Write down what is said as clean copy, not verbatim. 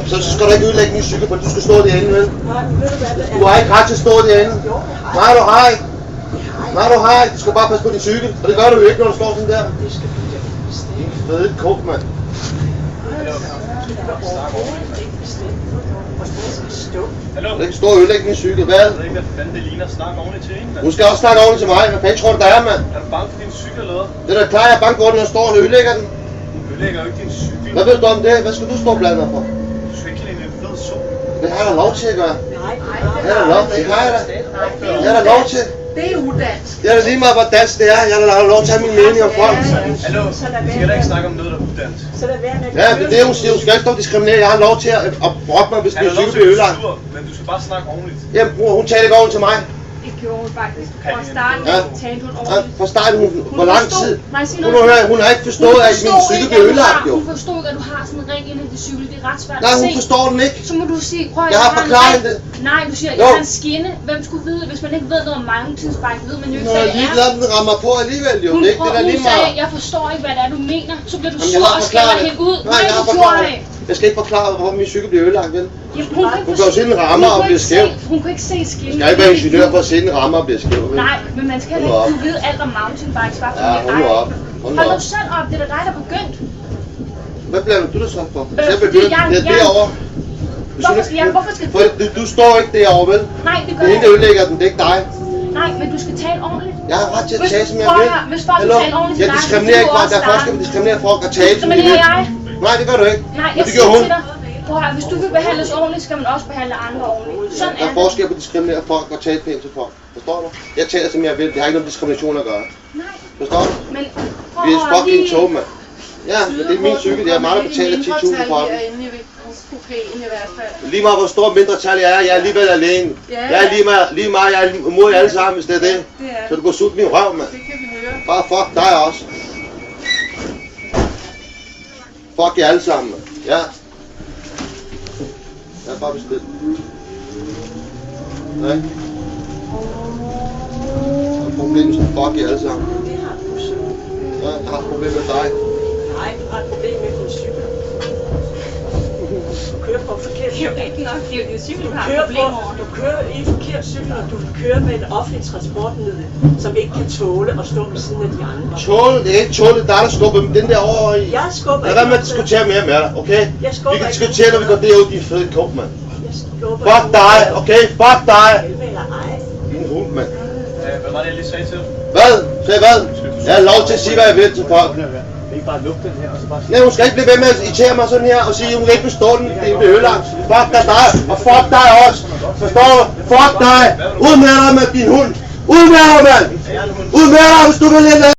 Så skal du ikke ødelægge min cykel, for du skal stå derinde, vel? Du har ikke ret til at stå derinde. Nej, du har ikke. Nej, du har ikke. Du skal bare passe på din cykel. Og det gør du jo ikke, når du står sådan der. Din fede kog, mand. Du kan stå og ødelægge min cykel. Hvad? Jeg ved ikke, hvad fanden det ligner. Snak ordentligt til en, mand. Du skal også snakke ordentligt til mig. Hvad fanden tror du, der er, mand? Er du bange for din cykel eller hvad? Det er da klart, jeg er bange for, når du står og ødelægger den. Du ødelægger jo ikke din cykel. Hvad ved du om det? Hvad skal du stå og blande dig for? Du skal ikke have en fed sol. Det har jeg da lov til at gøre. Det har jeg da lov til. Det har jeg da. Det har jeg da lov til. Det er udansk. Det er da lige meget, hvor dansk det er. Jeg har da lov til at have min mening om folk. Hallo, vi skal da ikke snakke om noget, der er udansk. Ja, men det er hun siger. Hun skal ikke stå og diskriminere. Jeg har lov til at brokke mig, hvis min cykel bliver ødelagt. Men du skal bare snakke ordentligt. Jamen, bror, hun taler ikke ordentligt til mig. Det gjorde hun faktisk. Fra starten talte hun Ja, ordentligt. fra starten, hvor lang tid? Nej, Hun har ikke forstået, at min cykel bliver ødelagt, jo. Hun forstod ikke, at du har sådan en ring inde i din cykel. Det er ret svært Nej, at se. hun forstår den ikke. Så må du sige, prøv at Jeg har forklaret det. Nej, du siger, jeg har en skinne. Hvem skulle vide, hvis man ikke ved noget om mountainbike, ved man jo ikke, Nå, hvad jeg er det er. ligeglad, den rammer på alligevel, jo. Hun Det er ikke det, der er lige sagde, meget. jeg forstår ikke, hvad det er, du mener. Så bliver du Jamen, sur og skælder hende ud. Nej, jeg har du forklaret gjorde det. Jeg skal ikke forklare, hvorfor min cykel bliver ødelagt, vel? Jamen, Hun kan jo se den rammer og bliver skæv. Hun kunne ikke se skinnen. Jeg skal ikke være ingeniør for at se den rammer og bliver skæv, vel? Nej, men man skal heller ikke kunne vide alt om mountainbikes, bare fordi Ja, det hold nu er op. Hold nu Hold op. nu selv op, det er da dig, der er begyndt. Hvad bliver du der så for? Hvis jeg fordi begynder, jeg- det er jeg- derovre. Hvorfor skal For du står ikke derovre, vel? Nej, det Det gør er hende, der jeg ikke. ødelægger den, det er ikke dig. Nej, men du skal tale ordentligt. Jeg har ret til at Hvis- tale, som jeg prøv vil. at høre, hvis folk Hallo? taler ordentligt til Jeg dig, diskriminerer så ikke kan du folk. Der er også forskel på at diskriminere folk og tale, som de Diskriminerer vil. jeg? Nej, det gør du ikke. Nej, Men jeg det siger gør hun. til dig. Prøv at høre, hvis du vil behandles ordentligt, skal man også behandle andre ordentligt. Sådan Der er er det. forskel på at diskriminere folk og tale pænt til folk. Forstår du? Jeg taler, som jeg vil. Det har ikke noget med diskrimination at gøre. Nej, Forstår du? men Vi er fucking tog, mand. Ja, men det er min cykel. Det er mig, der betaler 10.000 for den. Kupéen i hvert fald. Lige meget hvor stor mindretal jeg er, jeg er alligevel alene. Jeg er lige meget, jeg er mod jer alle sammen, hvis det er det. Så du går sult min røv, mand. Det kan vi høre. Bare fuck dig også. Fuck jer alle sammen, mand. Ja. Jeg er bare bestilt. Nej. Der er et problem, så fuck jer alle sammen. Det har du så. Ja, jeg har et problem med dig. Nej, du har et problem med din cykel. Du kører på forkert det er jo ikke nok. Det er jo din cykel, du har kører problemer over. du kører i en forkert cykel, og du kører med et offentligt transportmiddel, som ikke kan tåle at stå ved siden af de andre. Tåle, det er ikke tåle, der er der skubber dem den der over i. Jeg skubber Lad være med at diskutere mere med dig, okay? Jeg skubber Vi kan ikke. diskutere, når vi går derud, din fede kog, mand. Jeg skubber Fuck dig, okay? Fuck dig! Eller ej. Din hund, mand. Hvad var det, jeg lige sagde til dig? Hvad? Sagde hvad? Jeg har lov til at sige, hvad jeg vil til folk. Ikke bare lukke den her, og så bare... Nej, hun skal ikke blive ved med at irritere mig sådan her og sige, at hun ikke forstår den, det bliver ødelagt. Fuck dig, og fuck dig også. Forstår du? Fuck dig. Ud med dig med din hund. Ud med dig, mand. Ud med dig, hvis du vil lade